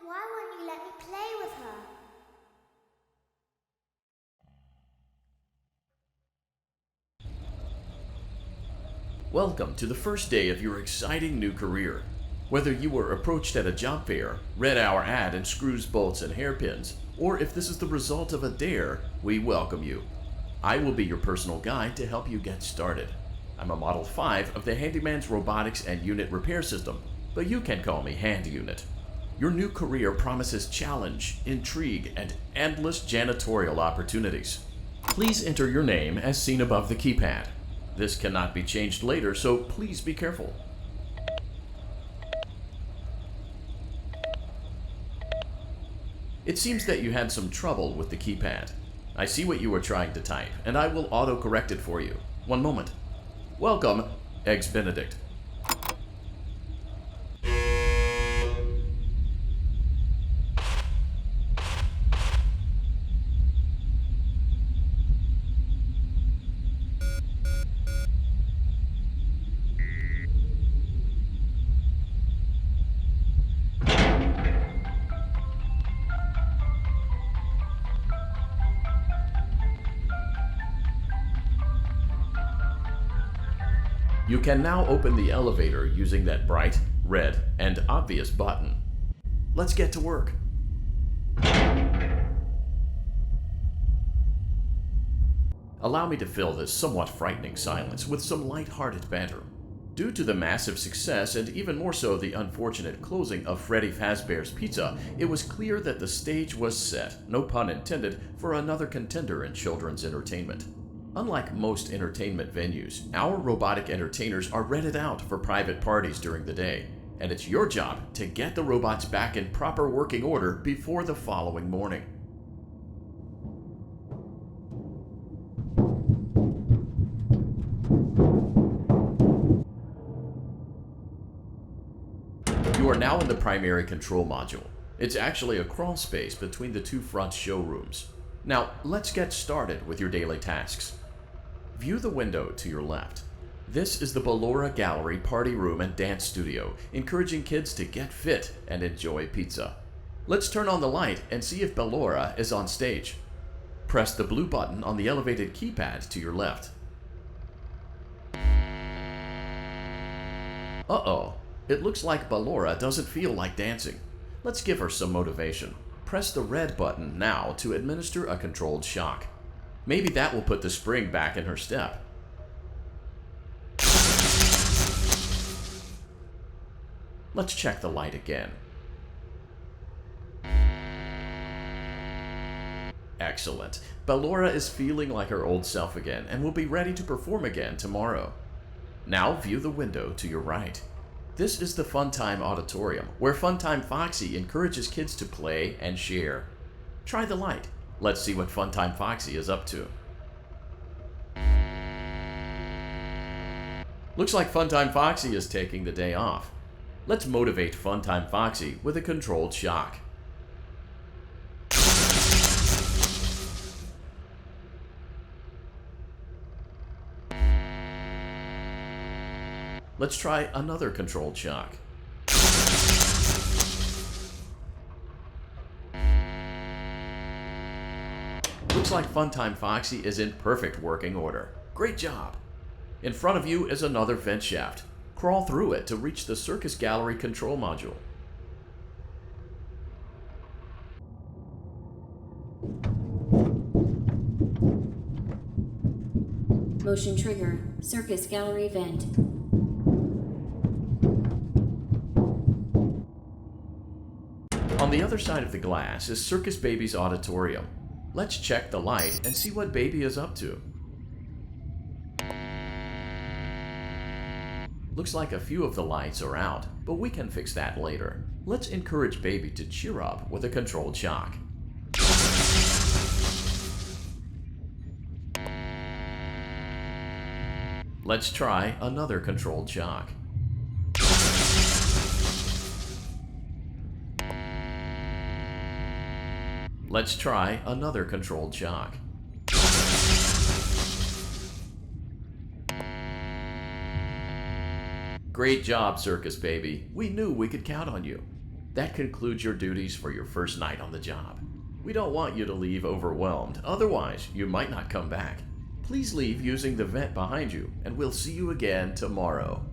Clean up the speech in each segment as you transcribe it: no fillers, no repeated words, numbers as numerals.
Why won't you let me play with her? Welcome to the first day of your exciting new career. Whether you were approached at a job fair, read our ad in screws, bolts, and hairpins, or if this is the result of a dare, we welcome you. I will be your personal guide to help you get started. I'm a Model 5 of the Handyman's Robotics and Unit Repair System, but you can call me Hand Unit. Your new career promises challenge, intrigue, and endless janitorial opportunities. Please enter your name as seen above the keypad. This cannot be changed later, so please be careful. It seems that you had some trouble with the keypad. I see what you were trying to type, and I will auto-correct it for you. One moment. Welcome, Eggs Benedict. You can now open the elevator using that bright, red, and obvious button. Let's get to work. Allow me to fill this somewhat frightening silence with some light-hearted banter. Due to the massive success and even more so the unfortunate closing of Freddy Fazbear's Pizza, it was clear that the stage was set, no pun intended, for another contender in children's entertainment. Unlike most entertainment venues, our robotic entertainers are rented out for private parties during the day, and it's your job to get the robots back in proper working order before the following morning. You are now in the primary control module. It's actually a crawl space between the two front showrooms. Now, let's get started with your daily tasks. View the window to your left. This is the Ballora Gallery Party Room and Dance Studio, encouraging kids to get fit and enjoy pizza. Let's turn on the light and see if Ballora is on stage. Press the blue button on the elevated keypad to your left. Uh-oh, it looks like Ballora doesn't feel like dancing. Let's give her some motivation. Press the red button now to administer a controlled shock. Maybe that will put the spring back in her step. Let's check the light again. Excellent. Ballora is feeling like her old self again and will be ready to perform again tomorrow. Now view the window to your right. This is the Funtime Auditorium, where Funtime Foxy encourages kids to play and share. Try the light. Let's see what Funtime Foxy is up to. Looks like Funtime Foxy is taking the day off. Let's motivate Funtime Foxy with a controlled shock. Let's try another controlled shock. Looks like Funtime Foxy is in perfect working order. Great job! In front of you is another vent shaft. Crawl through it to reach the Circus Gallery control module. Motion trigger, Circus Gallery vent. On the other side of the glass is Circus Baby's auditorium. Let's check the light and see what Baby is up to. Looks like a few of the lights are out, but we can fix that later. Let's encourage Baby to cheer up with a controlled shock. Let's try another controlled shock. Let's try another controlled shock. Great job, Circus Baby. We knew we could count on you. That concludes your duties for your first night on the job. We don't want you to leave overwhelmed, otherwise you might not come back. Please leave using the vent behind you, and we'll see you again tomorrow.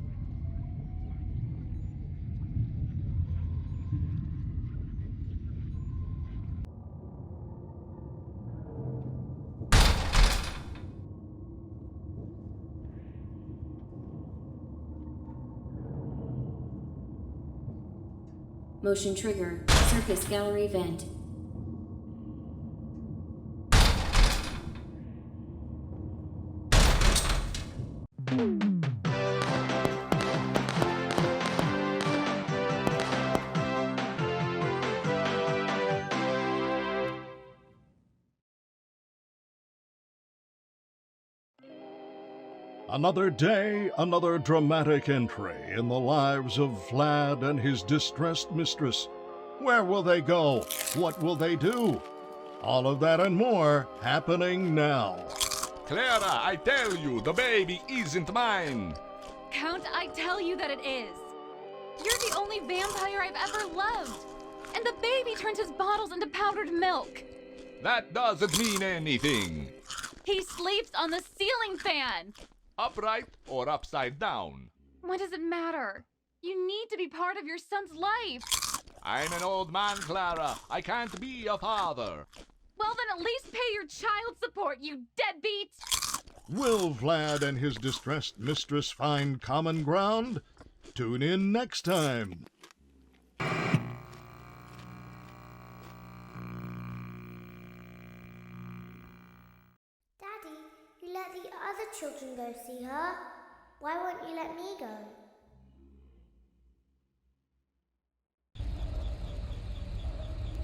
Motion trigger. Circus gallery vent. Another day, another dramatic entry in the lives of Vlad and his distressed mistress. Where will they go? What will they do? All of that and more happening now. Clara, I tell you, the baby isn't mine. Count, I tell you that it is. You're the only vampire I've ever loved. And the baby turns his bottles into powdered milk. That doesn't mean anything. He sleeps on the ceiling fan. Upright or upside down? What does it matter? You need to be part of your son's life. I'm an old man, Clara. I can't be a father. Well, then at least pay your child support, you deadbeat! Will Vlad and his distressed mistress find common ground? Tune in next time. Daddy, you let the other children go see her. Why won't you let me go?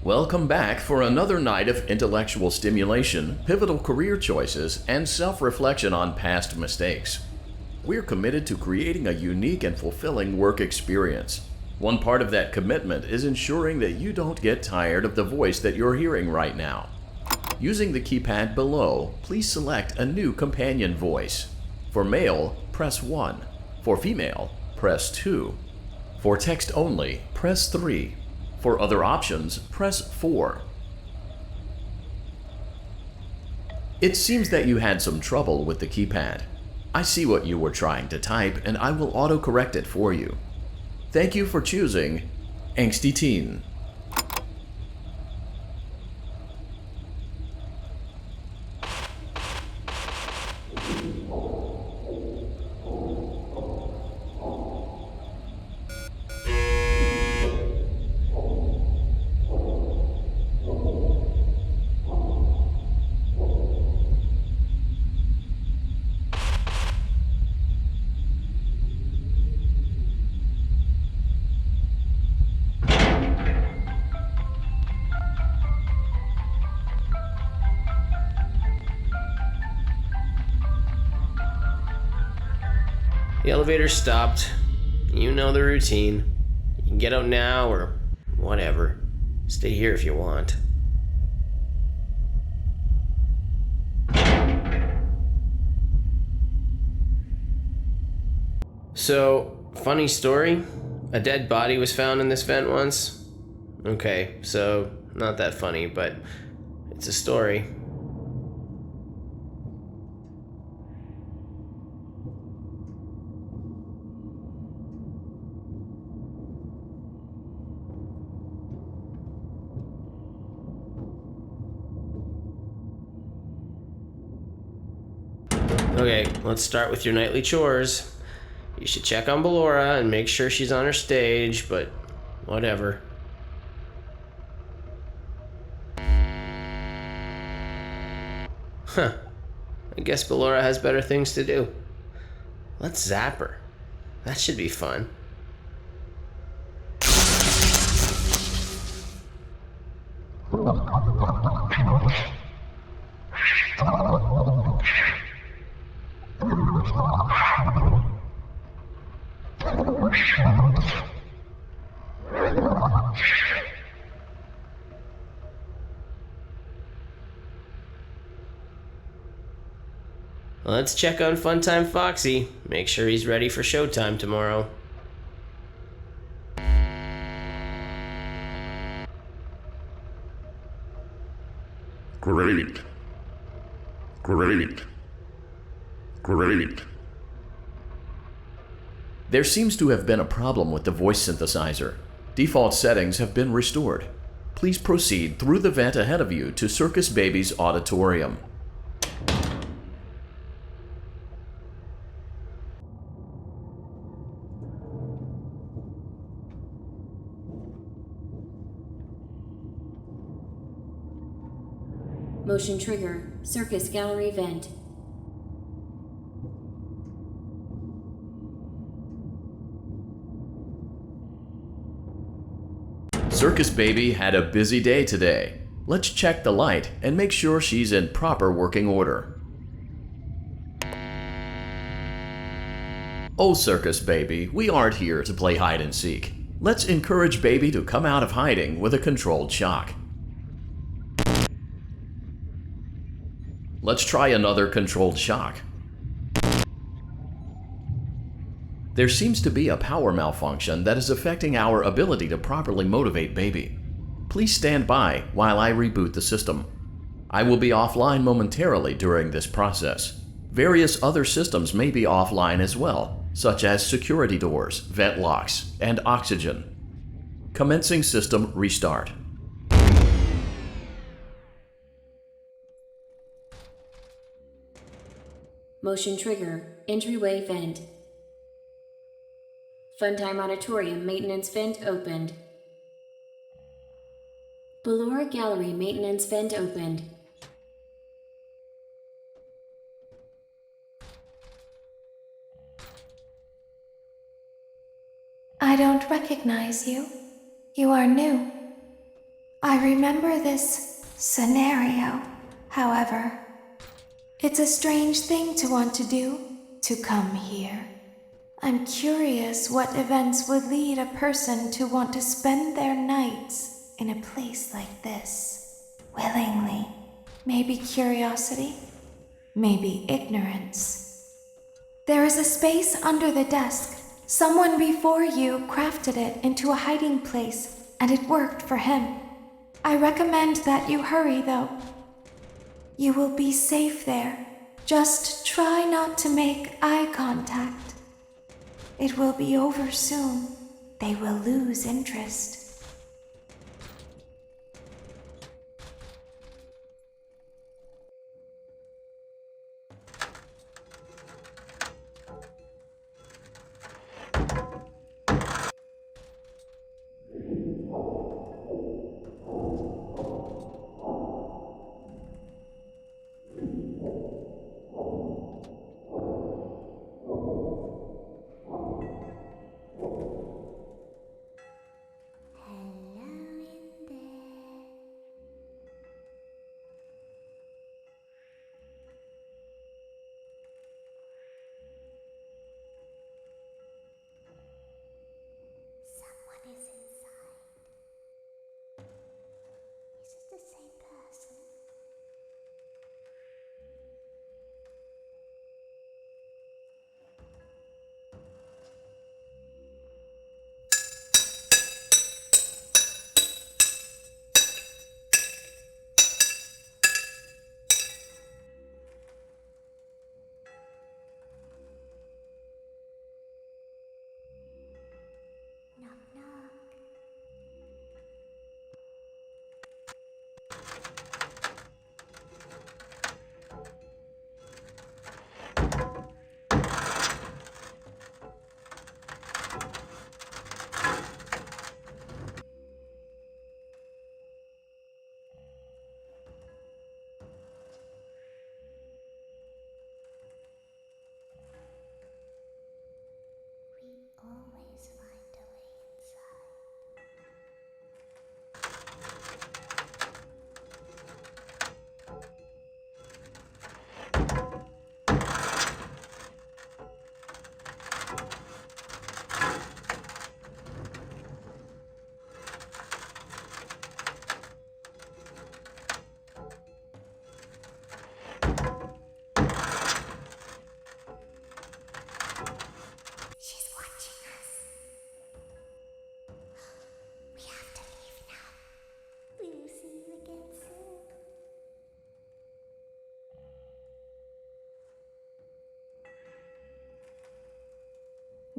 Welcome back for another night of intellectual stimulation, pivotal career choices, and self-reflection on past mistakes. We're committed to creating a unique and fulfilling work experience. One part of that commitment is ensuring that you don't get tired of the voice that you're hearing right now. Using the keypad below, please select a new companion voice. For male, press 1. For female, press 2. For text only, press 3. For other options, press 4. It seems that you had some trouble with the keypad. I see what you were trying to type, and I will autocorrect it for you. Thank you for choosing Angsty Teen. The elevator stopped. You know the routine. You can get out now or whatever. Stay here if you want. So, funny story. A dead body was found in this vent once. Okay, so not that funny, but it's a story. Okay, let's start with your nightly chores. You should check on Ballora and make sure she's on her stage, but whatever. Huh. I guess Ballora has better things to do. Let's zap her. That should be fun. Let's check on Funtime Foxy. Make sure he's ready for showtime tomorrow. Great. Great. Great. There seems to have been a problem with the voice synthesizer. Default settings have been restored. Please proceed through the vent ahead of you to Circus Baby's auditorium. Motion trigger, circus gallery vent. Circus Baby had a busy day today. Let's check the light and make sure she's in proper working order. Oh, Circus Baby, we aren't here to play hide and seek. Let's encourage Baby to come out of hiding with a controlled shock. Let's try another controlled shock. There seems to be a power malfunction that is affecting our ability to properly motivate Baby. Please stand by while I reboot the system. I will be offline momentarily during this process. Various other systems may be offline as well, such as security doors, vent locks, and oxygen. Commencing system restart. Motion trigger, entryway vent. Funtime auditorium maintenance vent opened. Ballora gallery maintenance vent opened. I don't recognize you. You are new. I remember this scenario, however. It's a strange thing to want to do, to come here. I'm curious what events would lead a person to want to spend their nights in a place like this, willingly. Maybe curiosity, maybe ignorance. There is a space under the desk. Someone before you crafted it into a hiding place, and it worked for him. I recommend that you hurry, though. You will be safe there. Just try not to make eye contact. It will be over soon. They will lose interest.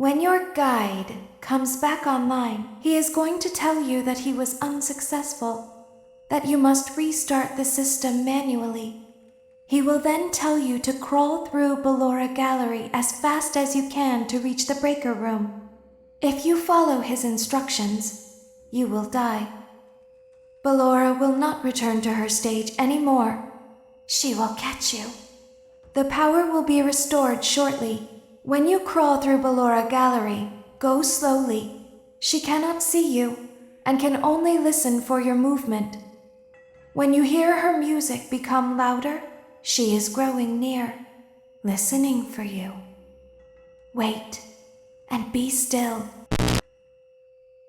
When your guide comes back online, he is going to tell you that he was unsuccessful, that you must restart the system manually. He will then tell you to crawl through Ballora Gallery as fast as you can to reach the breaker room. If you follow his instructions, you will die. Ballora will not return to her stage anymore. She will catch you. The power will be restored shortly. When you crawl through Ballora Gallery, go slowly. She cannot see you and can only listen for your movement. When you hear her music become louder, she is growing near, listening for you. Wait and be still.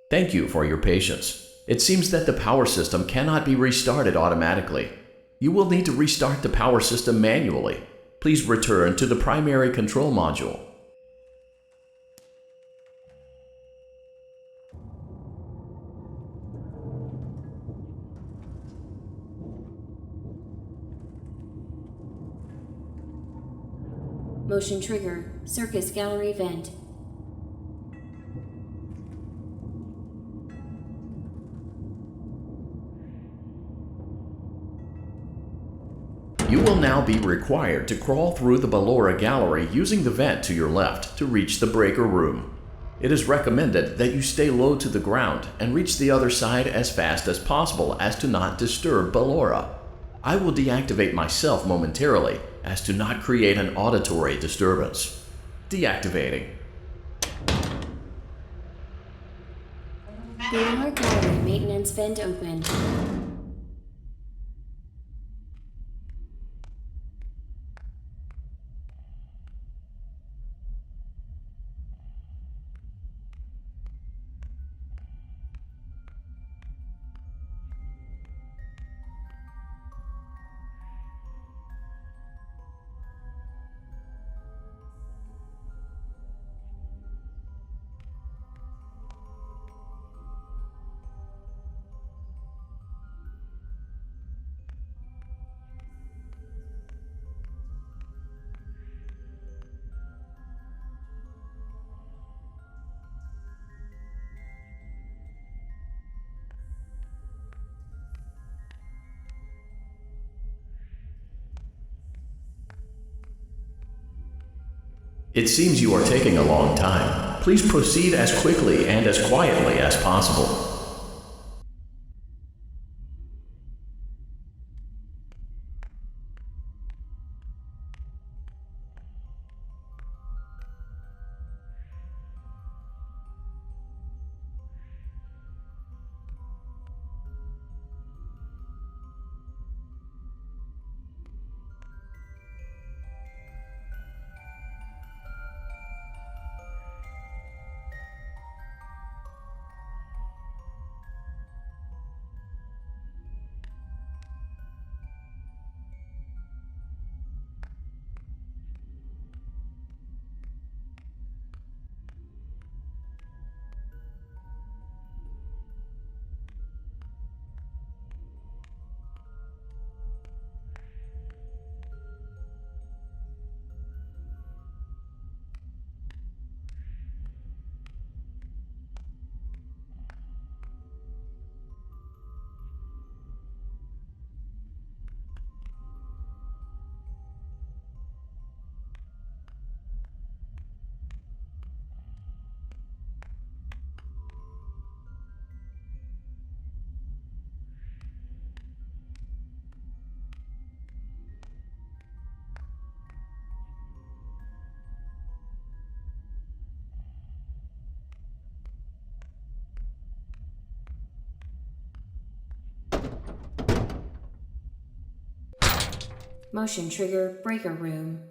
Thank you for your patience. It seems that the power system cannot be restarted automatically. You will need to restart the power system manually. Please return to the primary control module. Motion trigger, Circus Gallery vent. You will now be required to crawl through the Ballora Gallery using the vent to your left to reach the breaker room. It is recommended that you stay low to the ground and reach the other side as fast as possible as to not disturb Ballora. I will deactivate myself momentarily as to not create an auditory disturbance. Deactivating. Ballora Gallery maintenance vent open. It seems you are taking a long time. Please proceed as quickly and as quietly as possible. Motion trigger, breaker room.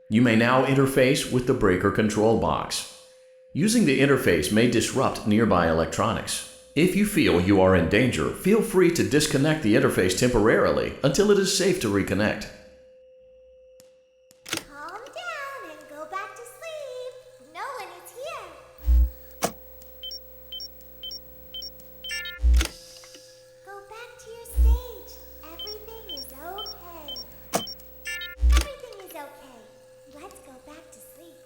You may now interface with the breaker control box. Using the interface may disrupt nearby electronics. If you feel you are in danger, feel free to disconnect the interface temporarily until it is safe to reconnect. Calm down and go back to sleep. No one is here. Go back to your stage. Everything is okay. Everything is okay. Let's go back to sleep.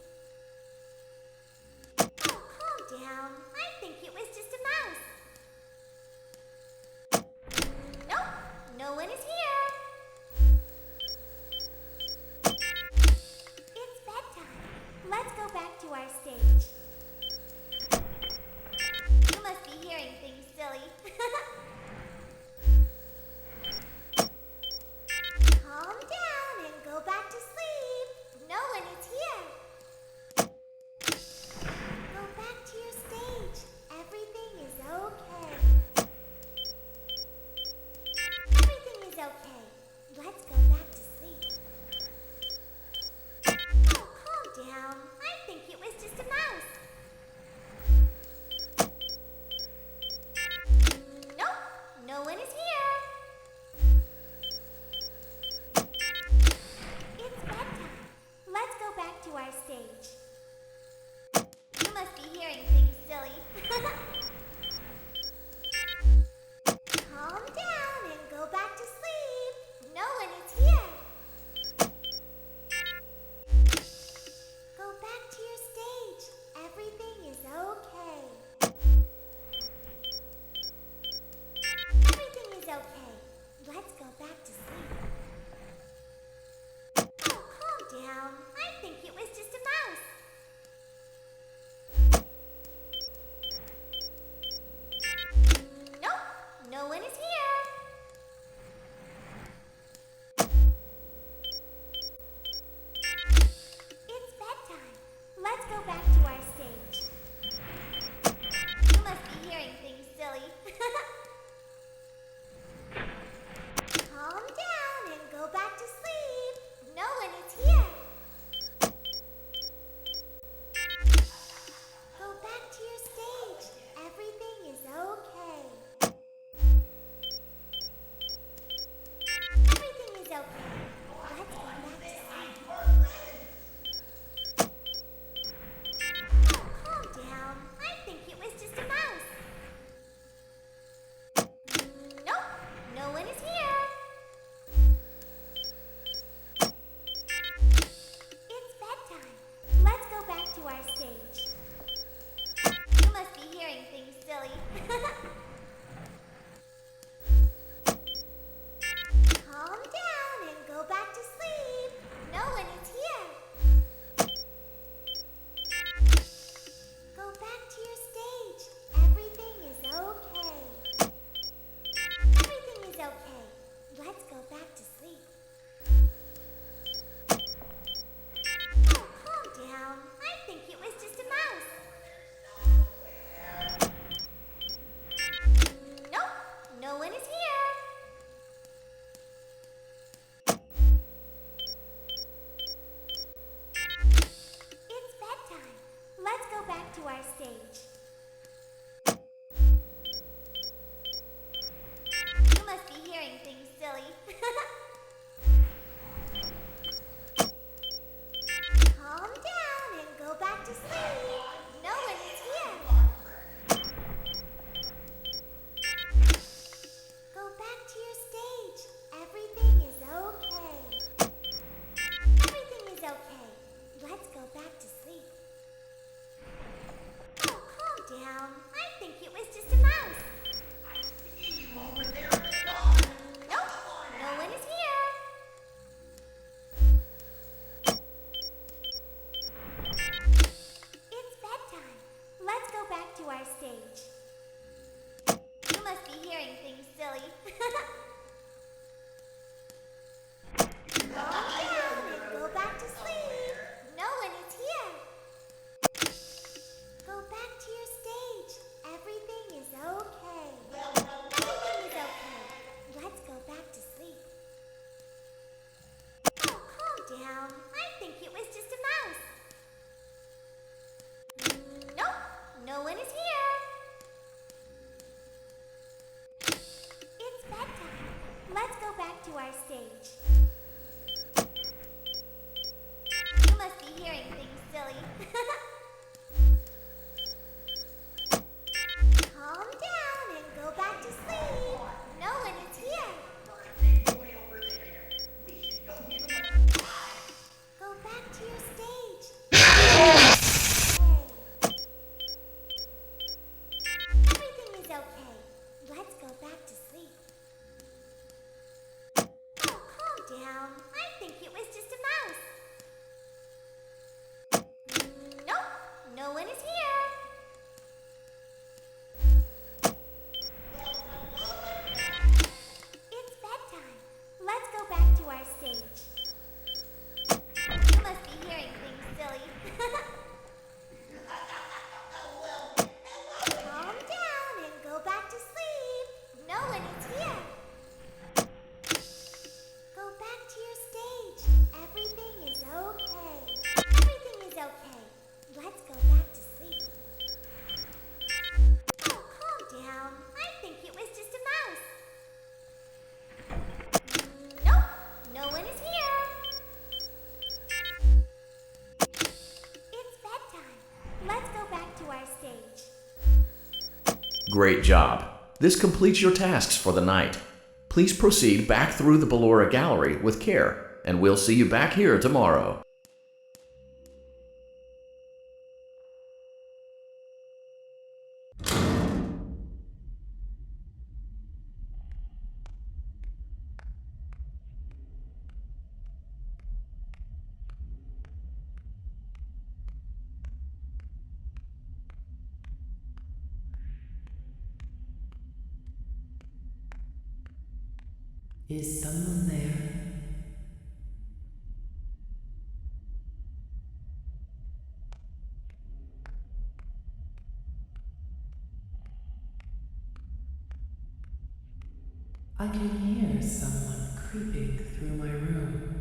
Great job. This completes your tasks for the night. Please proceed back through the Ballora gallery with care, and we'll see you back here tomorrow. Is someone there? I can hear someone creeping through my room.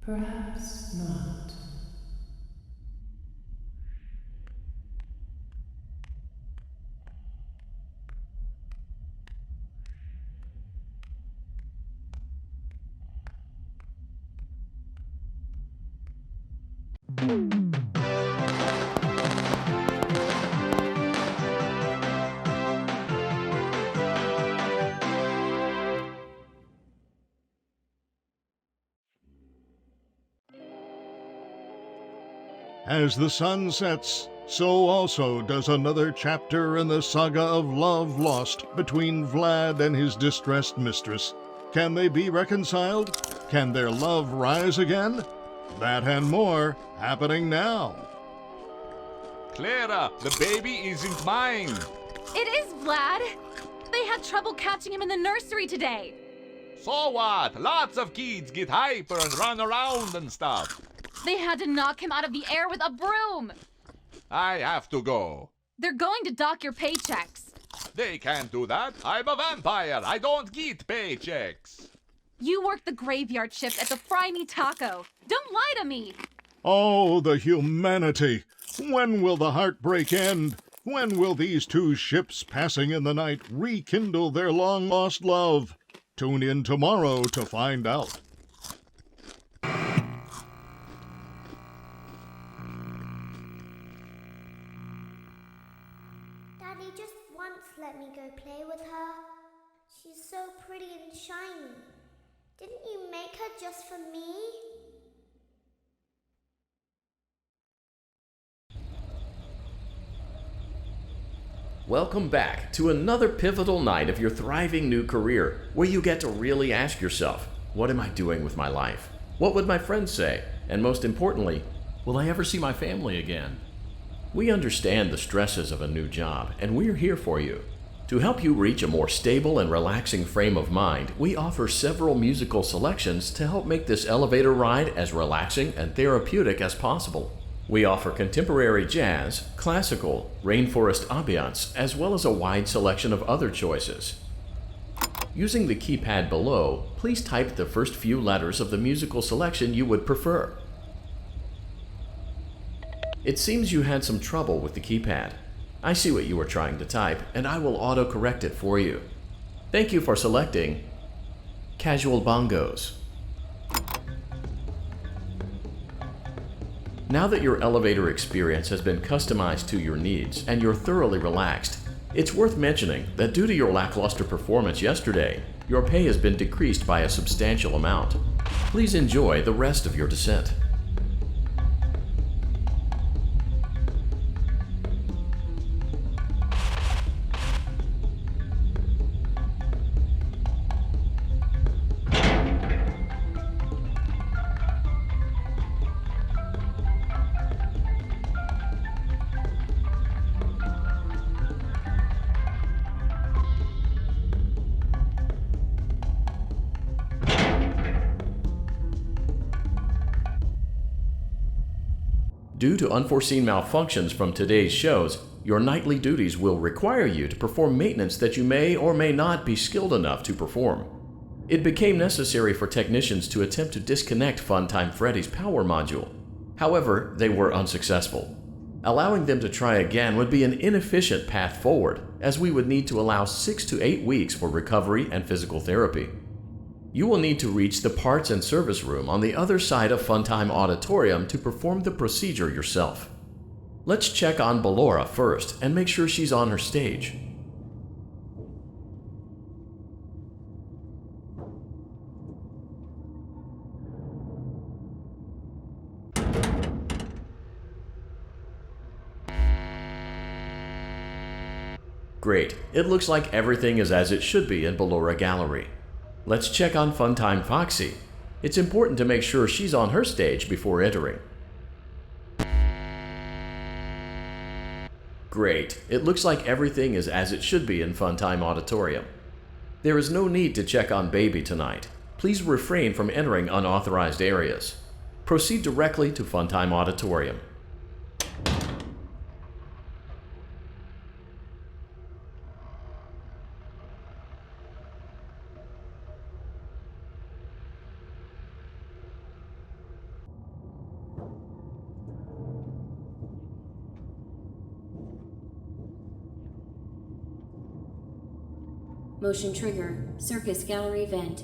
Perhaps not. As the sun sets, so also does another chapter in the saga of love lost between Vlad and his distressed mistress. Can they be reconciled? Can their love rise again? That and more happening now. Clara, the baby isn't mine. It is Vlad. They had trouble catching him in the nursery today. So what? Lots of kids get hyper and run around and stuff. They had to knock him out of the air with a broom. I have to go. They're going to dock your paychecks. They can't do that. I'm a vampire. I don't get paychecks. You work the graveyard shift at the Fry Me Taco. Don't lie to me. Oh, the humanity! When will the heartbreak end? When will these two ships passing in the night rekindle their long-lost love? Tune in tomorrow to find out. Daddy just once let me go play with her. She's so pretty and shiny. Didn't you make her just for me? Welcome back to another pivotal night of your thriving new career, where you get to really ask yourself, what am I doing with my life? What would my friends say? And most importantly, will I ever see my family again? We understand the stresses of a new job, and we're here for you. To help you reach a more stable and relaxing frame of mind, we offer several musical selections to help make this elevator ride as relaxing and therapeutic as possible. We offer contemporary jazz, classical, rainforest ambiance, as well as a wide selection of other choices. Using the keypad below, please type the first few letters of the musical selection you would prefer. It seems you had some trouble with the keypad. I see what you were trying to type, and I will auto-correct it for you. Thank you for selecting Casual Bongos. Now that your elevator experience has been customized to your needs and you're thoroughly relaxed, it's worth mentioning that due to your lackluster performance yesterday, your pay has been decreased by a substantial amount. Please enjoy the rest of your descent. Due to unforeseen malfunctions from today's shows, your nightly duties will require you to perform maintenance that you may or may not be skilled enough to perform. It became necessary for technicians to attempt to disconnect Funtime Freddy's power module. However, they were unsuccessful. Allowing them to try again would be an inefficient path forward, as we would need to allow 6 to 8 weeks for recovery and physical therapy. You will need to reach the parts and service room on the other side of Funtime Auditorium to perform the procedure yourself. Let's check on Ballora first and make sure she's on her stage. Great, it looks like everything is as it should be in Ballora Gallery. Let's check on Funtime Foxy. It's important to make sure she's on her stage before entering. Great, it looks like everything is as it should be in Funtime Auditorium. There is no need to check on Baby tonight. Please refrain from entering unauthorized areas. Proceed directly to Funtime Auditorium. Motion trigger, Circus Gallery vent.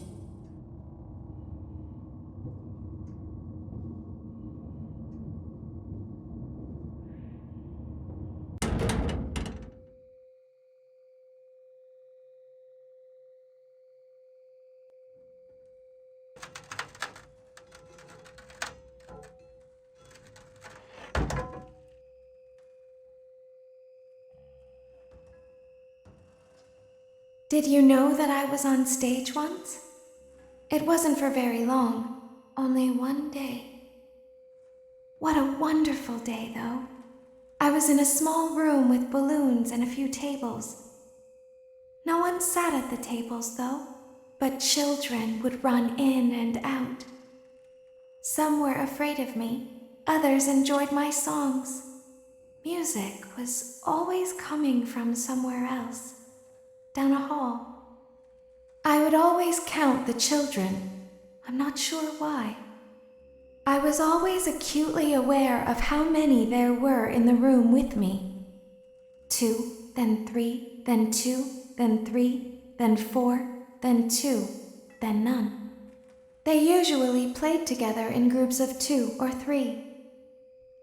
Did you know that I was on stage once? It wasn't for very long, only one day. What a wonderful day, though. I was in a small room with balloons and a few tables. No one sat at the tables, though, but children would run in and out. Some were afraid of me, others enjoyed my songs. Music was always coming from somewhere else. Down a hall. I would always count the children. I'm not sure why. I was always acutely aware of how many there were in the room with me. 2, then 3, then 2, then 3, then 4, then 2, then none. They usually played together in groups of 2 or 3.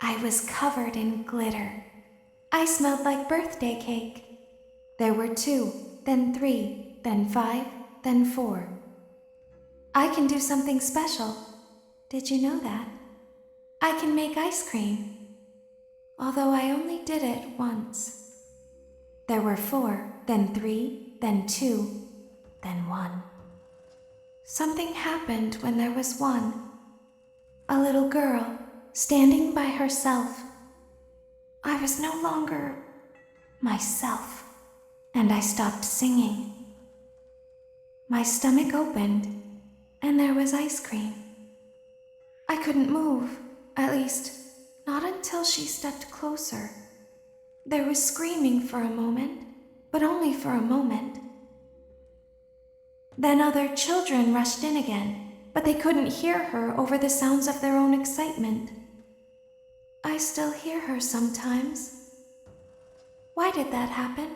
I was covered in glitter. I smelled like birthday cake. There were 2, then 3, then 5, then 4. I can do something special. Did you know that? I can make ice cream. Although I only did it once. There were 4, then 3, then 2, then 1. Something happened when there was 1. A little girl standing by herself. I was no longer myself. And I stopped singing. My stomach opened, and there was ice cream. I couldn't move, at least, not until she stepped closer. There was screaming for a moment, but only for a moment. Then other children rushed in again, but they couldn't hear her over the sounds of their own excitement. I still hear her sometimes. Why did that happen?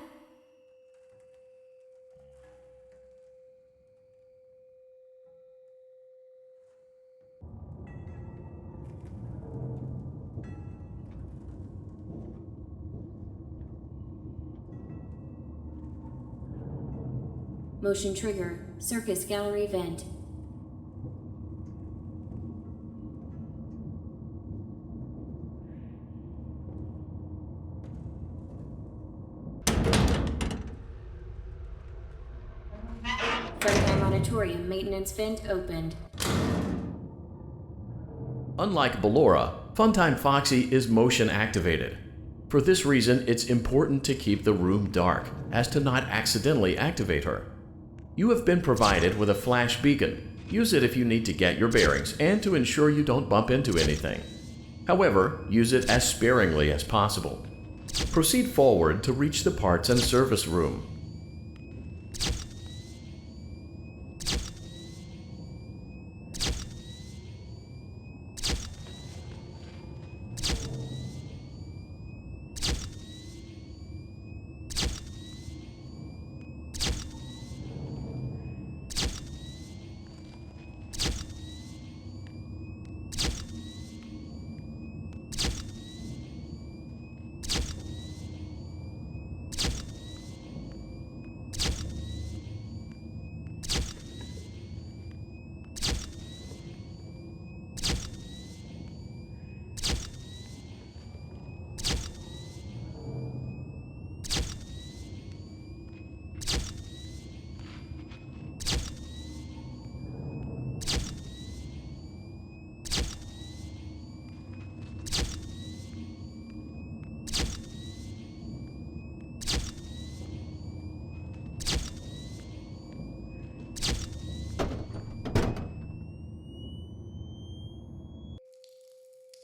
Motion trigger, Circus Gallery vent. Funtime Auditorium maintenance vent opened. Unlike Ballora, Funtime Foxy is motion activated. For this reason, it's important to keep the room dark, as to not accidentally activate her. You have been provided with a flash beacon. Use it if you need to get your bearings and to ensure you don't bump into anything. However, use it as sparingly as possible. Proceed forward to reach the parts and service room.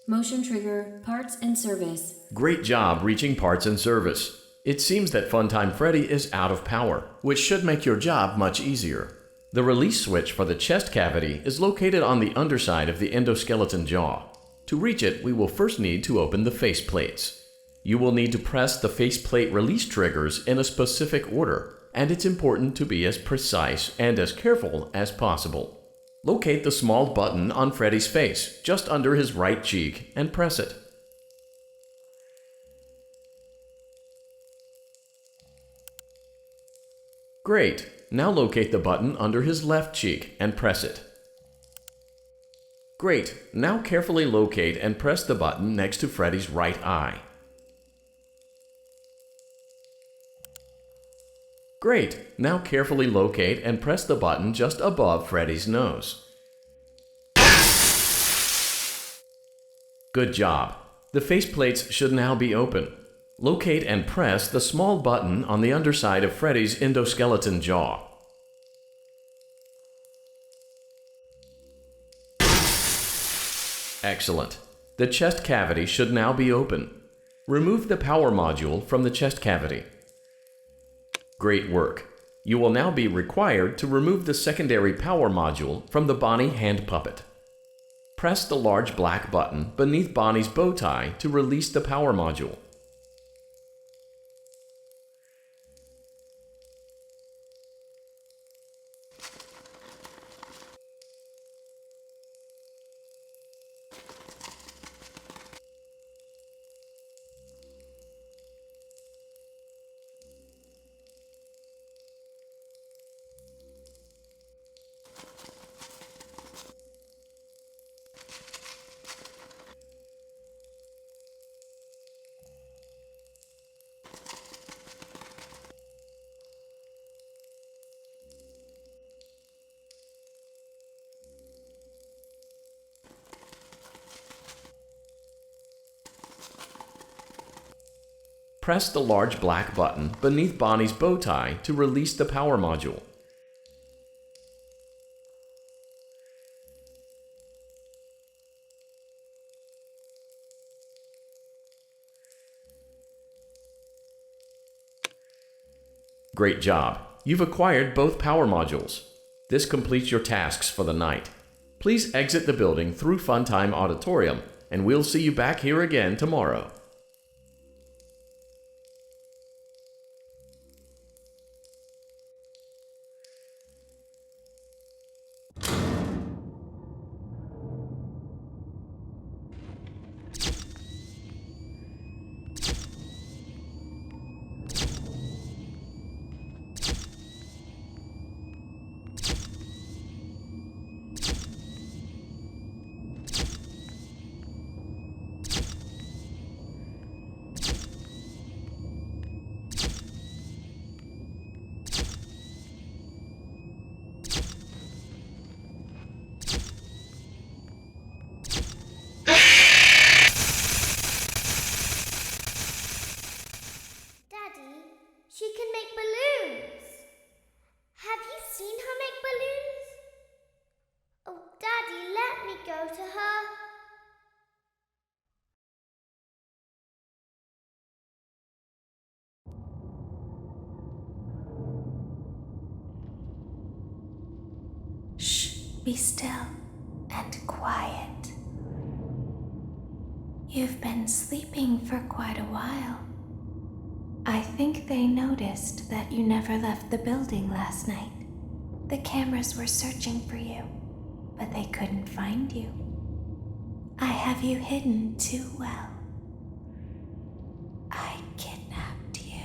Motion trigger, parts and service. Great job reaching parts and service. It seems that Funtime Freddy is out of power, which should make your job much easier. The release switch for the chest cavity is located on the underside of the endoskeleton jaw. To reach it, we will first need to open the face plates. You will need to press the faceplate release triggers in a specific order, and it's important to be as precise and as careful as possible. Locate the small button on Freddy's face, just under his right cheek, and press it. Great! Now locate the button under his left cheek and press it. Great! Now carefully locate and press the button next to Freddy's right eye. Great! Now carefully locate and press the button just above Freddy's nose. Good job! The faceplates should now be open. Locate and press the small button on the underside of Freddy's endoskeleton jaw. Excellent! The chest cavity should now be open. Remove the power module from the chest cavity. Great work! You will now be required to remove the secondary power module from the Bonnie hand puppet. Press the large black button beneath Bonnie's bow tie to release the power module. Press the large black button beneath Bonnie's bow tie to release the power module. Great job! You've acquired both power modules. This completes your tasks for the night. Please exit the building through Funtime Auditorium, and we'll see you back here again tomorrow. She can make balloons. Have you seen her make balloons? Oh, Daddy, let me go to her. Shh, be still and quiet. You've been sleeping for quite a while. I think they noticed that you never left the building last night. The cameras were searching for you, but they couldn't find you. I have you hidden too well. I kidnapped you.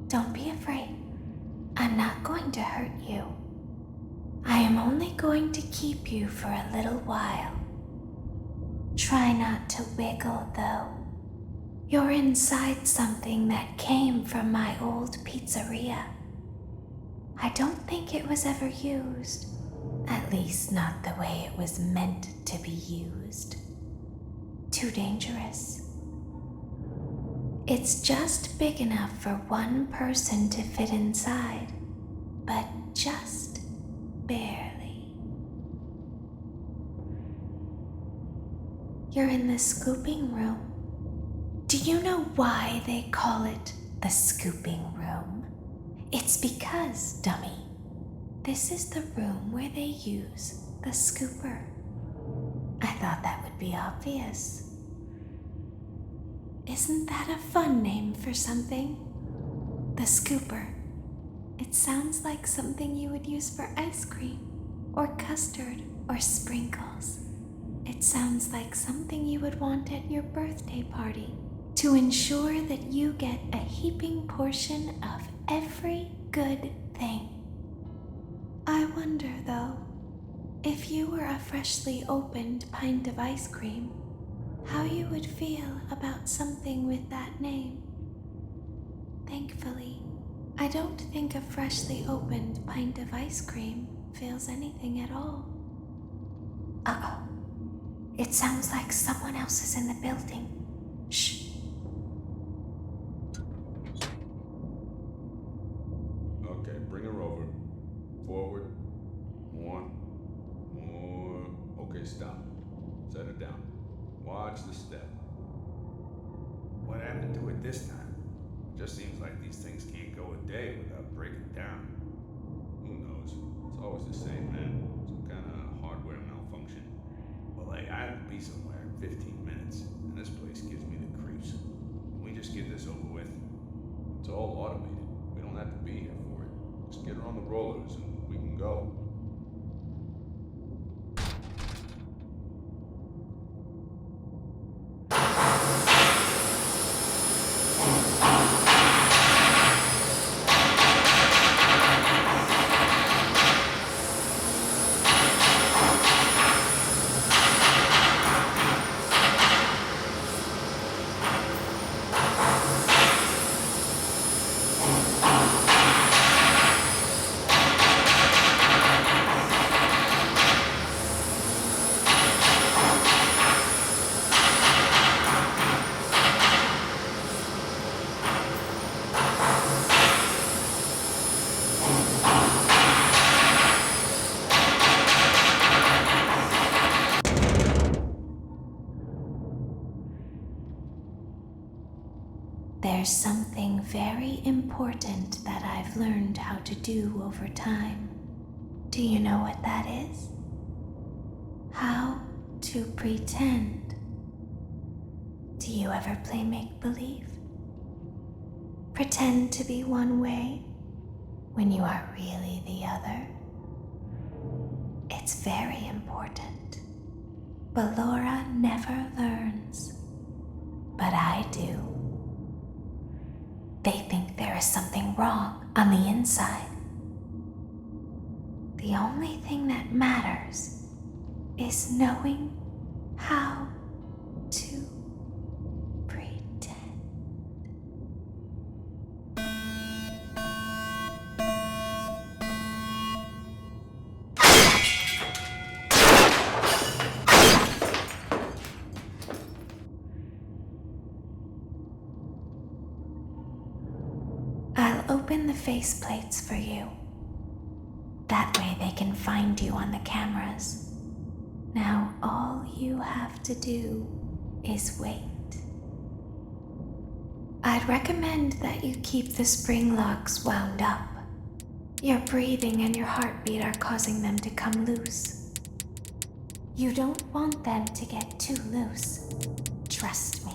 Don't be afraid. I'm not going to hurt you. I am only going to keep you for a little while. Try not to wiggle, though. You're inside something that came from my old pizzeria. I don't think it was ever used, At least not the way it was meant to be used. Too dangerous. It's just big enough for one person to fit inside, but just barely. You're in the scooping room. Do you know why they call it the scooping room? It's because, dummy, this is the room where they use the scooper. I thought that would be obvious. Isn't that a fun name for something? The scooper. It sounds like something you would use for ice cream, or custard, or sprinkles. It sounds like something you would want at your birthday party to ensure that you get a heaping portion of every good thing. I wonder, though, if you were a freshly opened pint of ice cream, how you would feel about something with that name. Thankfully, I don't think a freshly opened pint of ice cream feels anything at all. Uh-oh. It sounds like someone else is in the building. Shh. Okay, bring her over. Forward. More. Okay, stop. Set her down. Watch the step. What happened to it this time? Just seems like these things can't go a day without breaking down. Who knows? It's always the same, man. Some kind of hardware malfunction. Well, hey, I have to be somewhere in 15 minutes, and this place gives me the creeps. Can we just get this over with? It's all automated. We don't have to be here for it. Just get her on the rollers and we can go. There's something very important that I've learned how to do over time. Do you know what that is? How to pretend. Do you ever play make-believe? Pretend to be one way when you are really the other. It's very important. But Laura never learns. But I do. They think there is something wrong on the inside. The only thing that matters is knowing how to pretend. I'll open the faceplates for you. That way they can find you on the cameras. Now all you have to do is wait. I'd recommend that you keep the spring locks wound up. Your breathing and your heartbeat are causing them to come loose. You don't want them to get too loose. Trust me.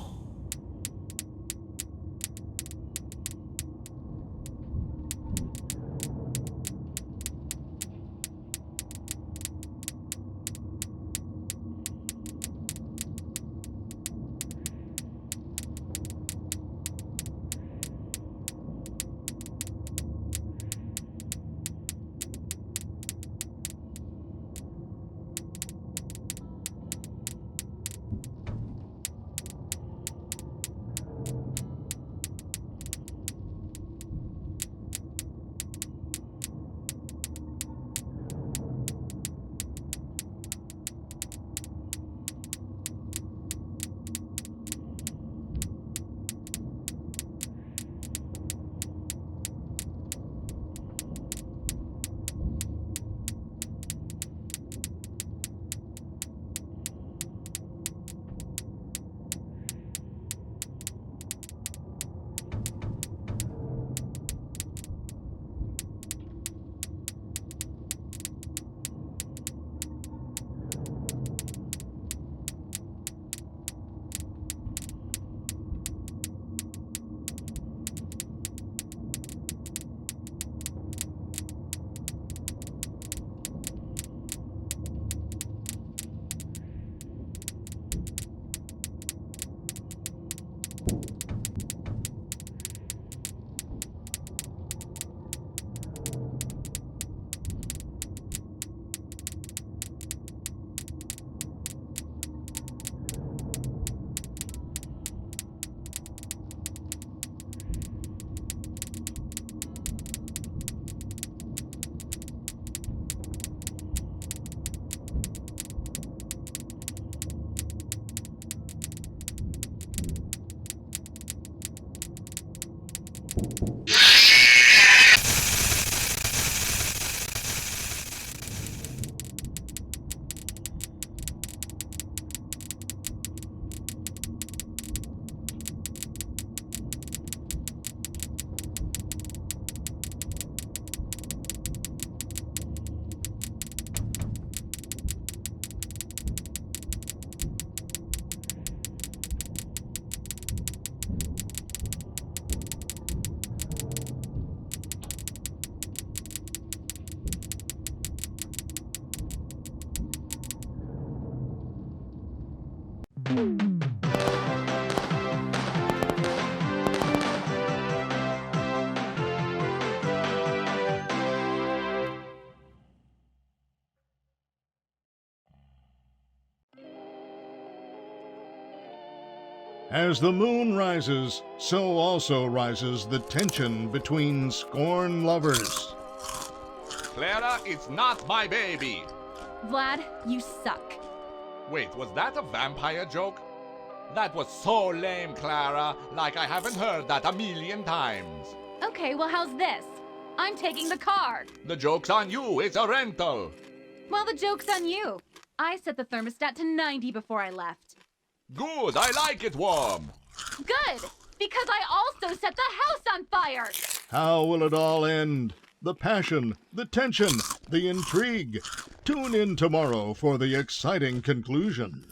As the moon rises, so also rises the tension between scorn lovers. Clara, it's not my baby. Vlad, you suck. Wait, was that a vampire joke? That was so lame, Clara. Like I haven't heard that a million times. Okay, well, how's this? I'm taking the car. The joke's on you. It's a rental. Well, the joke's on you. I set the thermostat to 90 before I left. Good. I like it warm. Good, because I also set the house on fire. How will it all end? The passion, the tension, the intrigue. Tune in tomorrow for the exciting conclusion.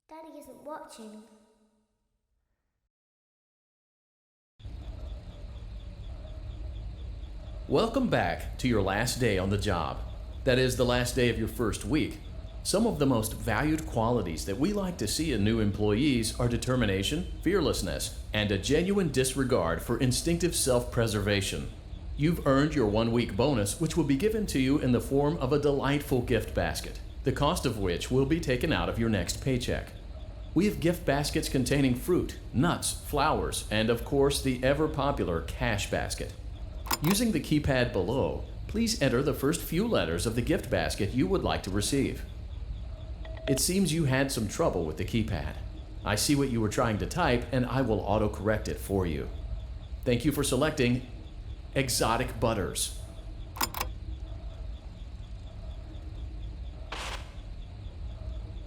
Daddy isn't watching. Welcome back to your last day on the job. That is, the last day of your first week. Some of the most valued qualities that we like to see in new employees are determination, fearlessness, and a genuine disregard for instinctive self-preservation. You've earned your 1-week bonus, which will be given to you in the form of a delightful gift basket, the cost of which will be taken out of your next paycheck. We have gift baskets containing fruit, nuts, flowers, and of course the ever-popular cash basket. Using the keypad below, please enter the first few letters of the gift basket you would like to receive. It seems you had some trouble with the keypad. I see what you were trying to type and I will auto-correct it for you. Thank you for selecting Exotic Butters.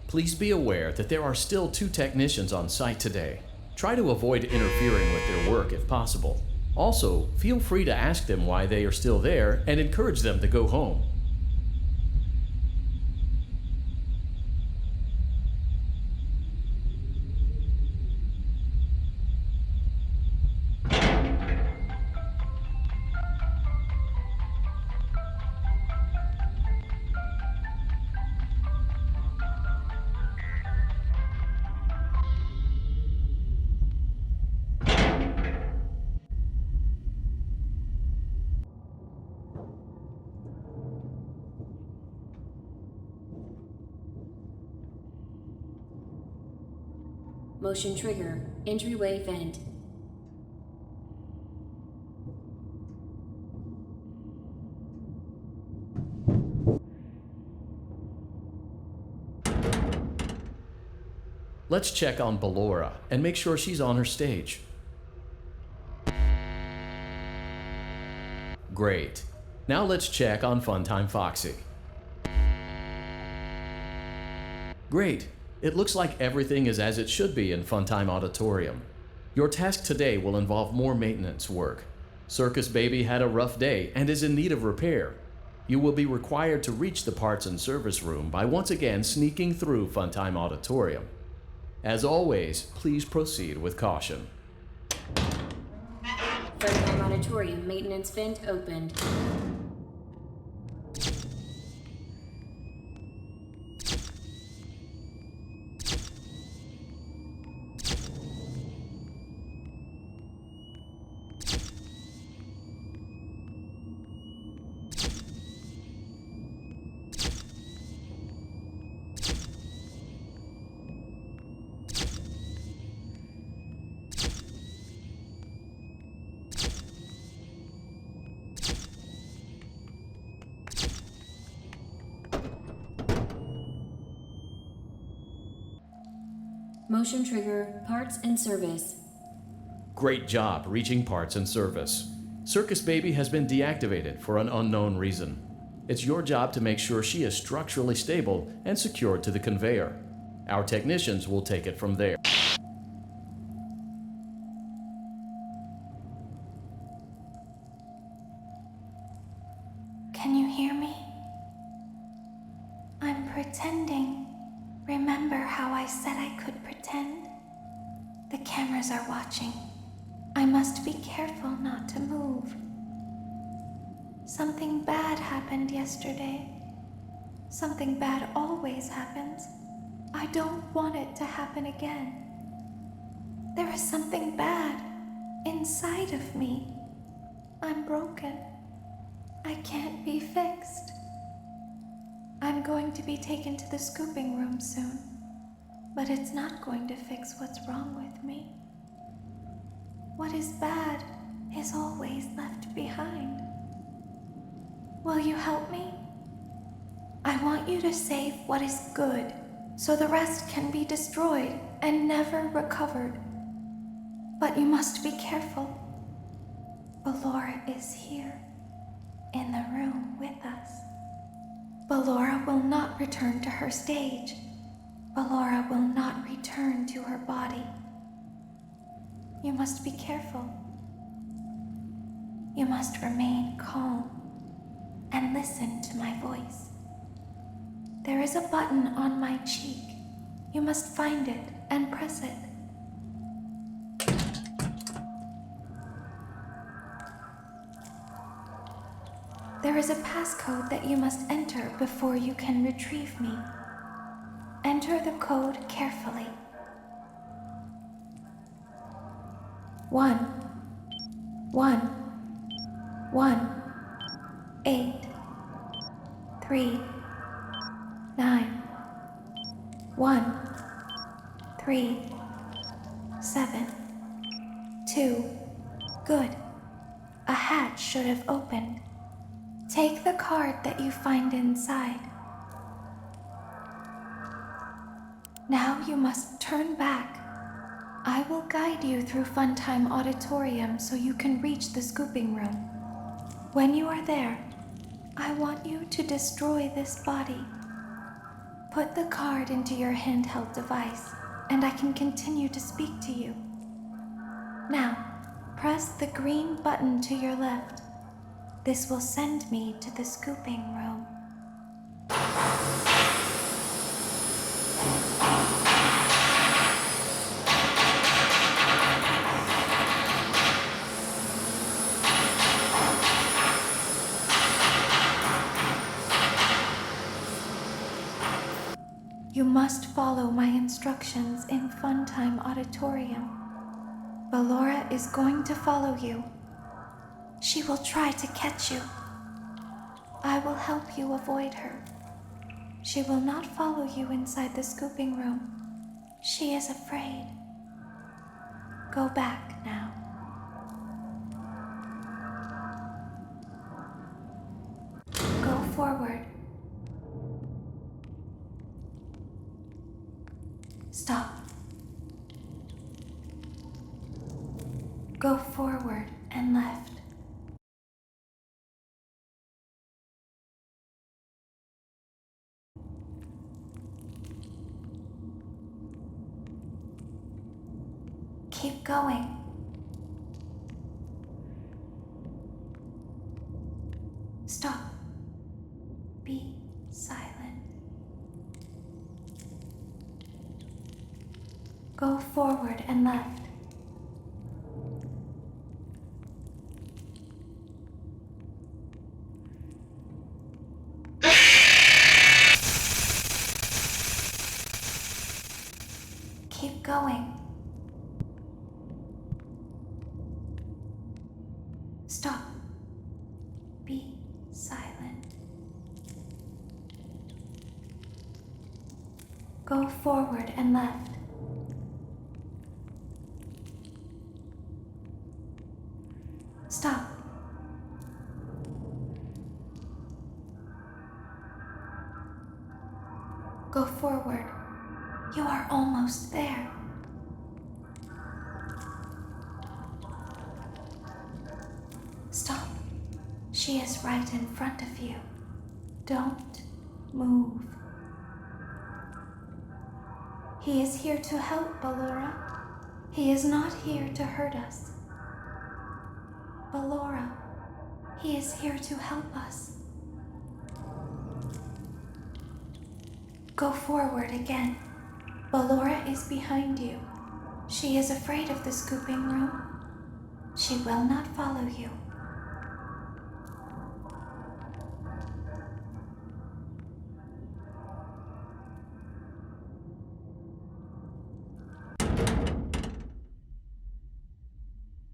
Please be aware that there are still 2 technicians on site today. Try to avoid interfering with their work if possible. Also, feel free to ask them why they are still there and encourage them to go home. Motion trigger, entryway vent. Let's check on Ballora and make sure she's on her stage. Great. Now let's check on Funtime Foxy. Great. It looks like everything is as it should be in Funtime Auditorium. Your task today will involve more maintenance work. Circus Baby had a rough day and is in need of repair. You will be required to reach the parts and service room by once again sneaking through Funtime Auditorium. As always, please proceed with caution. Funtime Auditorium maintenance vent opened. Motion trigger, parts and service. Great job reaching parts and service. Circus Baby has been deactivated for an unknown reason. It's your job to make sure she is structurally stable and secured to the conveyor. Our technicians will take it from there. Can you hear me? I'm pretending. Remember how I said I could pretend? The cameras are watching. I must be careful not to move. Something bad happened yesterday. Something bad always happens. I don't want it to happen again. There is something bad inside of me. I'm broken. I can't be fixed. I'm going to be taken to the scooping room soon, but it's not going to fix what's wrong with me. What is bad is always left behind. Will you help me? I want you to save what is good, so the rest can be destroyed and never recovered. But you must be careful. Ballora is here, in the room with us. Ballora will not return to her stage. Ballora will not return to her body. You must be careful. You must remain calm and listen to my voice. There is a button on my cheek. You must find it and press it. There is a passcode that you must enter before you can retrieve me. Enter the code carefully. 1 1 1 8 3 9 1 3 7 2. Good. A hatch should have opened. Take the card that you find inside. Now you must turn back. I will guide you through Funtime Auditorium so you can reach the scooping room. When you are there, I want you to destroy this body. Put the card into your handheld device, and I can continue to speak to you. Now, press the green button to your left. This will send me to the scooping room. You must follow my instructions in Funtime Auditorium. Ballora is going to follow you. She will try to catch you. I will help you avoid her. She will not follow you inside the scooping room. She is afraid. Go back now. Go forward. Stop. Go forward and left. Keep going. Stop. Be silent. Go forward and left. Keep going. Stop. Be silent. Go forward and left. Stop. Go forward. You are almost there. Stop. She is right in front of you. Don't move. He is here to help, Ballora. He is not here to hurt us. Ballora, he is here to help us. Go forward again. Ballora is behind you. She is afraid of the scooping room. She will not follow you.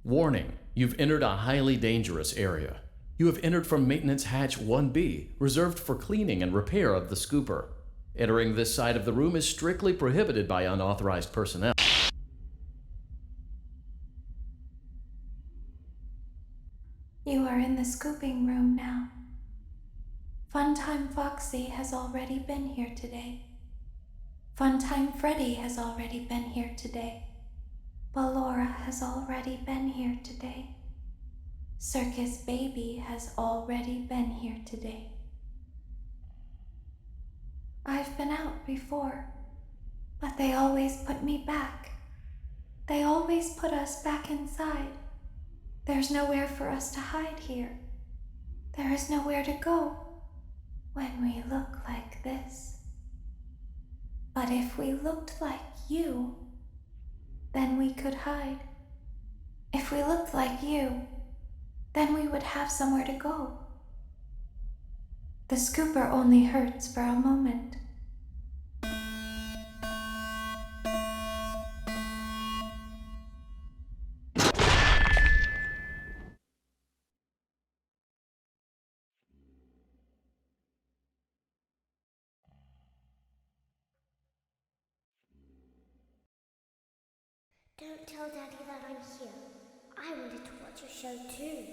Warning, you've entered a highly dangerous area. You have entered from Maintenance Hatch 1B, reserved for cleaning and repair of the scooper. Entering this side of the room is strictly prohibited by unauthorized personnel. You are in the scooping room now. Funtime Foxy has already been here today. Funtime Freddy has already been here today. Ballora has already been here today. Circus Baby has already been here today. I've been out before, but they always put me back. They always put us back inside. There's nowhere for us to hide here. There is nowhere to go when we look like this. But if we looked like you, then we could hide. If we looked like you, then we would have somewhere to go. The scooper only hurts for a moment. Don't tell Daddy that I'm here. I wanted to watch a show too.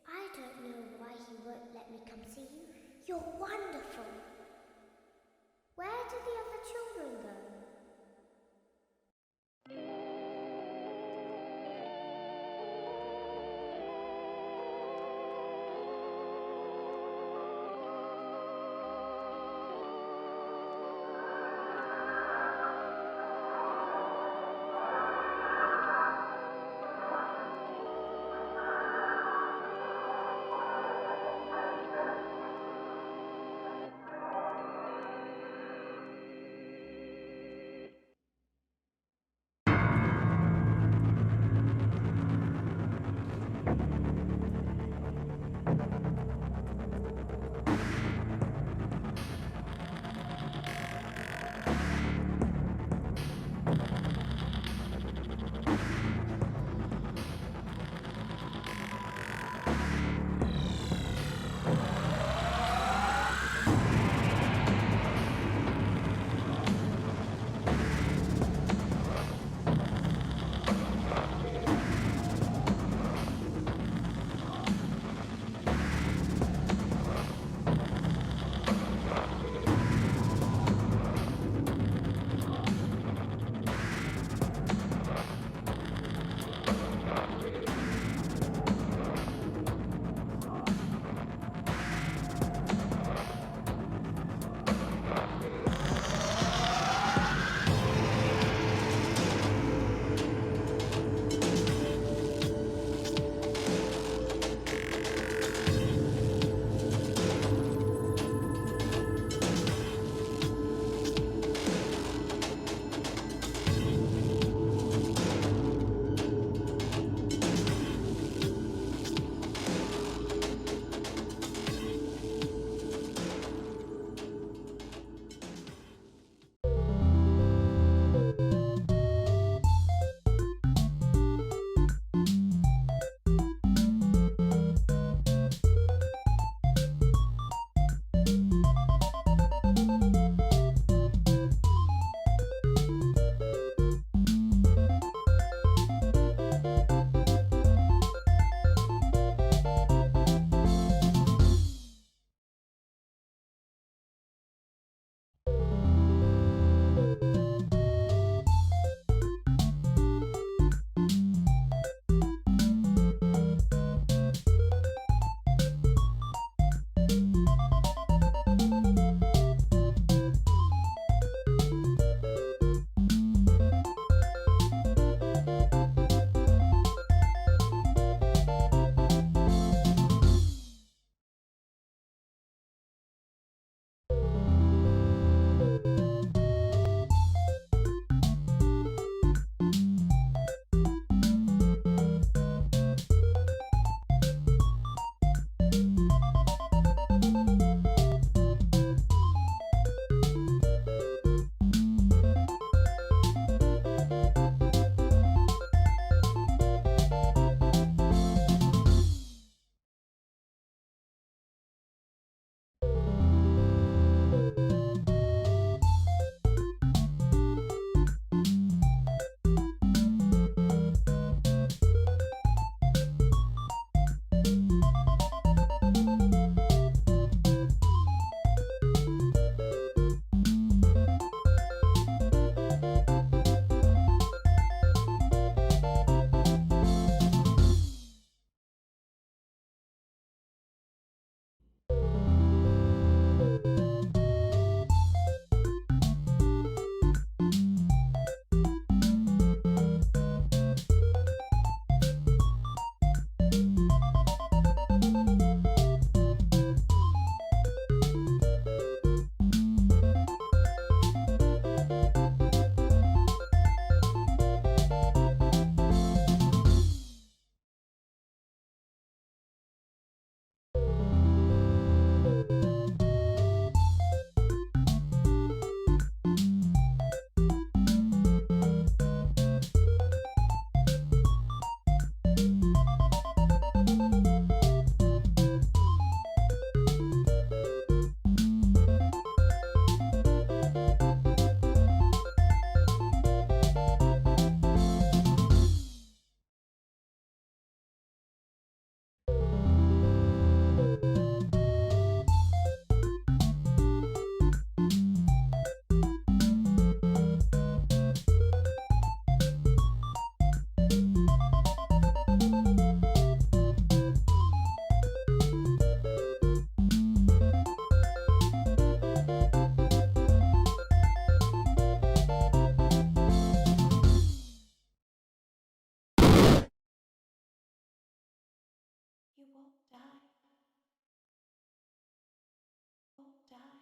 I don't know why he won't let me come see you. You're wonderful. Where did the other children go?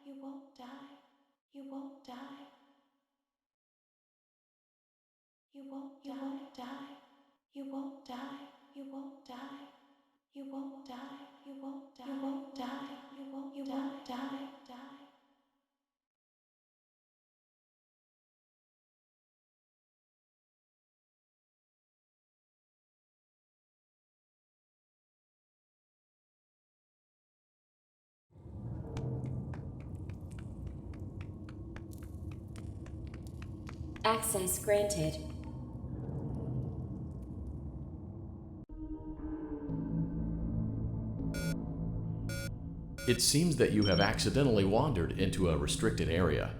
You won't die. You won't die. You won't die. You won't die. You won't die. You won't die. You won't die. You won't die. You won't die. Access granted. It seems that you have accidentally wandered into a restricted area.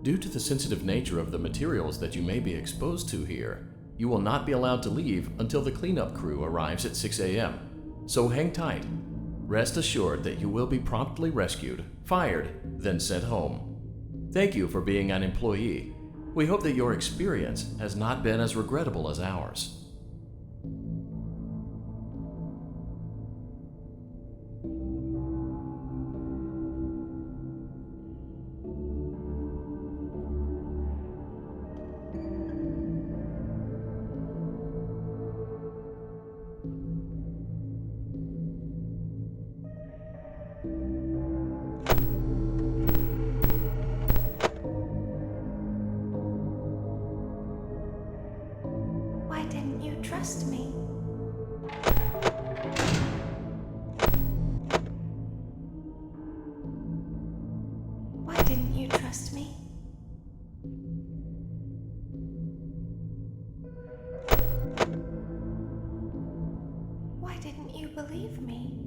Due to the sensitive nature of the materials that you may be exposed to here, you will not be allowed to leave until the cleanup crew arrives at 6 a.m. So hang tight. Rest assured that you will be promptly rescued, fired, then sent home. Thank you for being an employee. We hope that your experience has not been as regrettable as ours. Why didn't you trust me? Why didn't you trust me? Why didn't you believe me?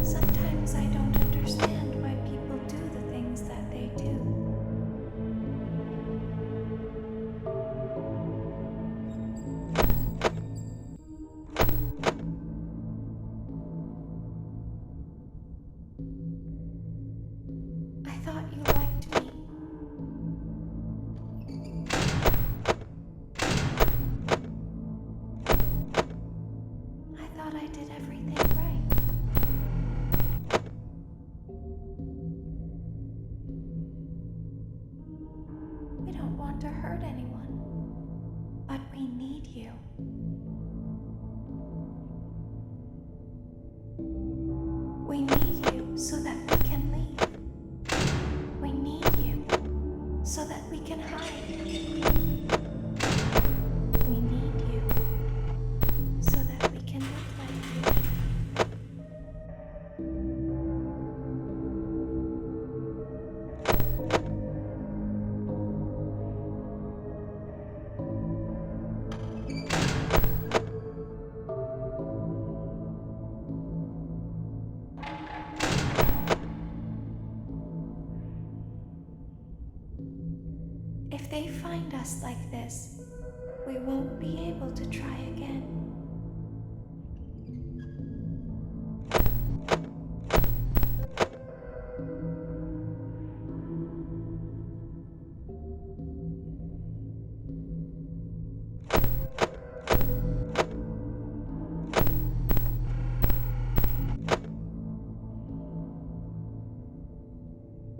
Sometimes I don't understand why people do the things that they do. I thought you liked me. I thought I did everything right. We don't want to hurt anyone, but we need you. We need you so that we can leave. We need you so that we can hide. We need you so that we can look like you. If they find us like this, we won't be able to try again.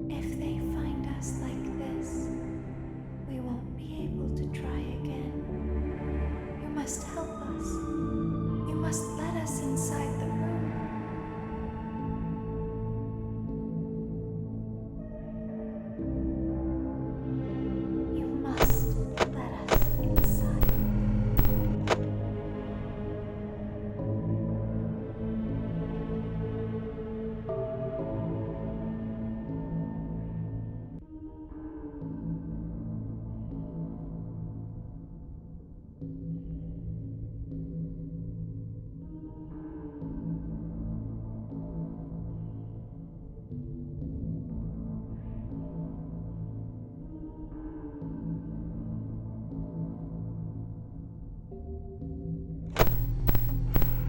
If they find us like this, we won't be able to try again. You must help us. You must let us inside the room. You must let us inside.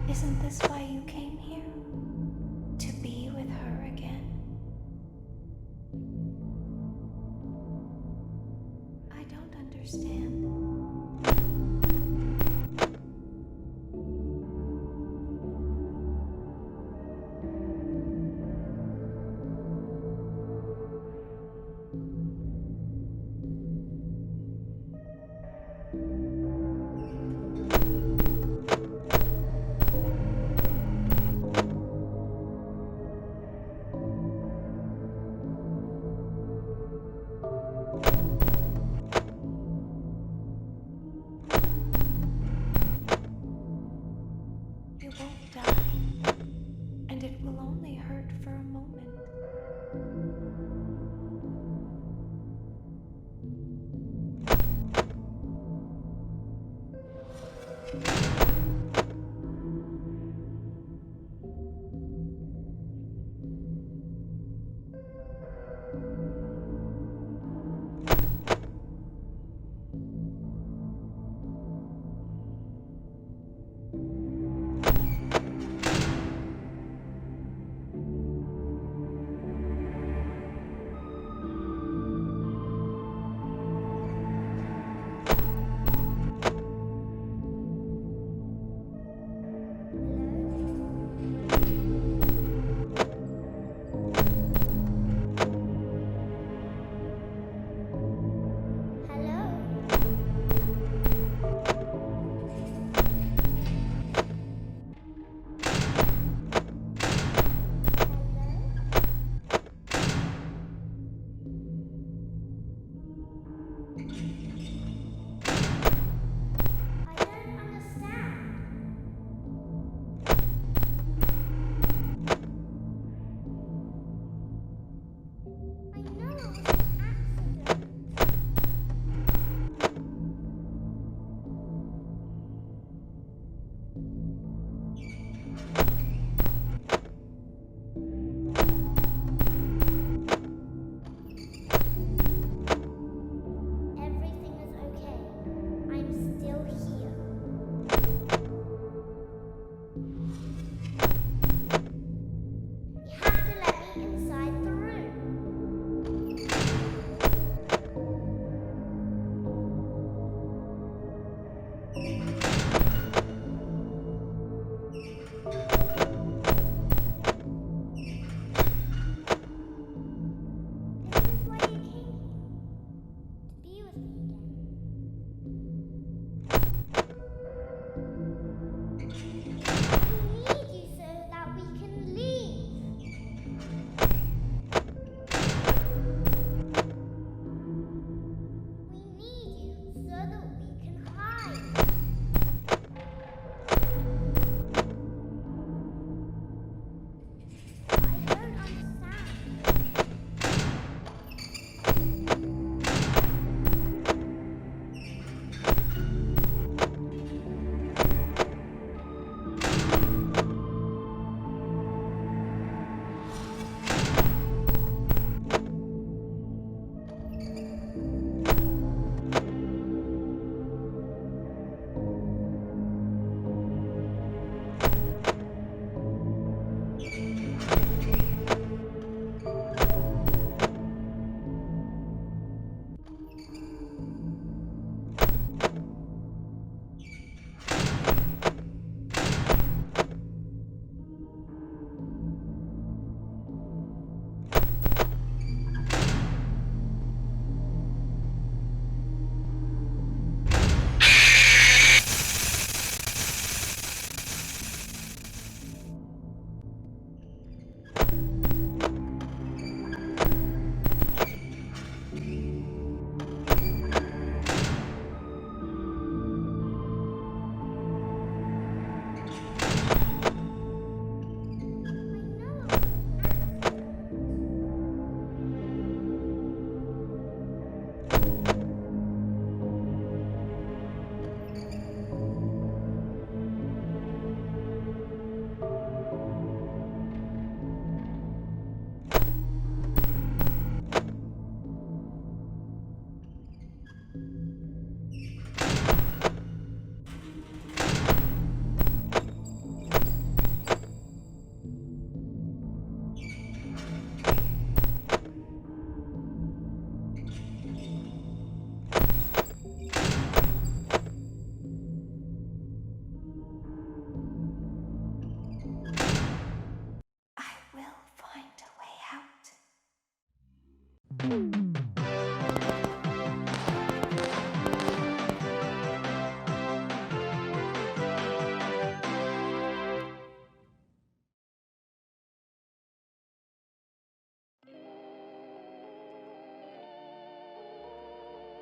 Isn't this why you came here? To be with her again? I don't understand. You won't die, and it will only hurt for a moment.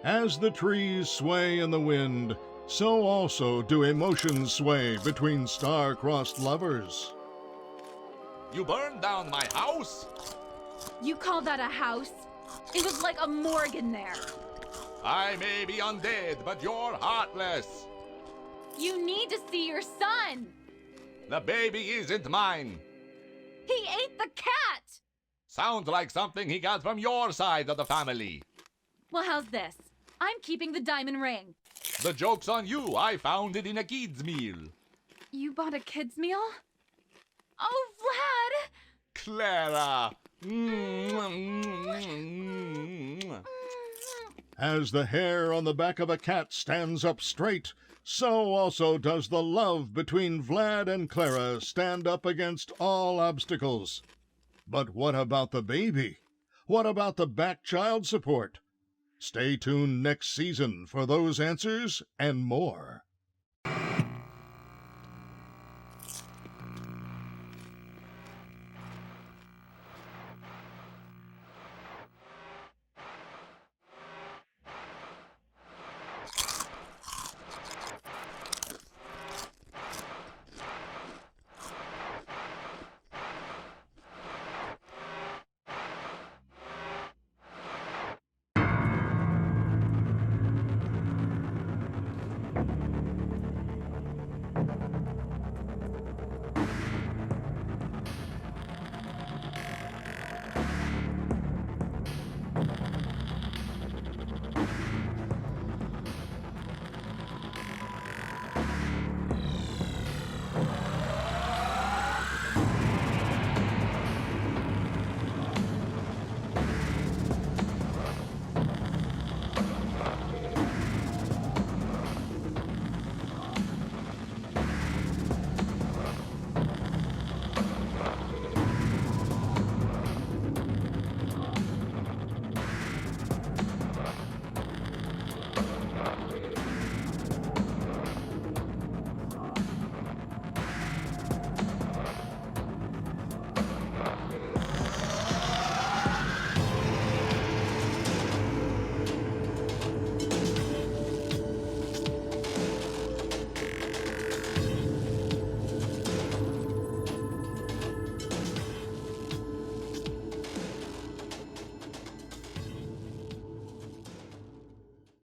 As the trees sway in the wind, so also do emotions sway between star-crossed lovers. You burned down my house? You call that a house? It was like a morgue in there. I may be undead, but you're heartless. You need to see your son. The baby isn't mine. He ate the cat. Sounds like something he got from your side of the family. Well, how's this? I'm keeping the diamond ring. The joke's on you. I found it in a kid's meal. You bought a kid's meal? Oh, Vlad! Clara! As the hair on the back of a cat stands up straight, so also does the love between Vlad and Clara stand up against all obstacles. But what about the baby? What about the back child support? Stay tuned next season for those answers and more.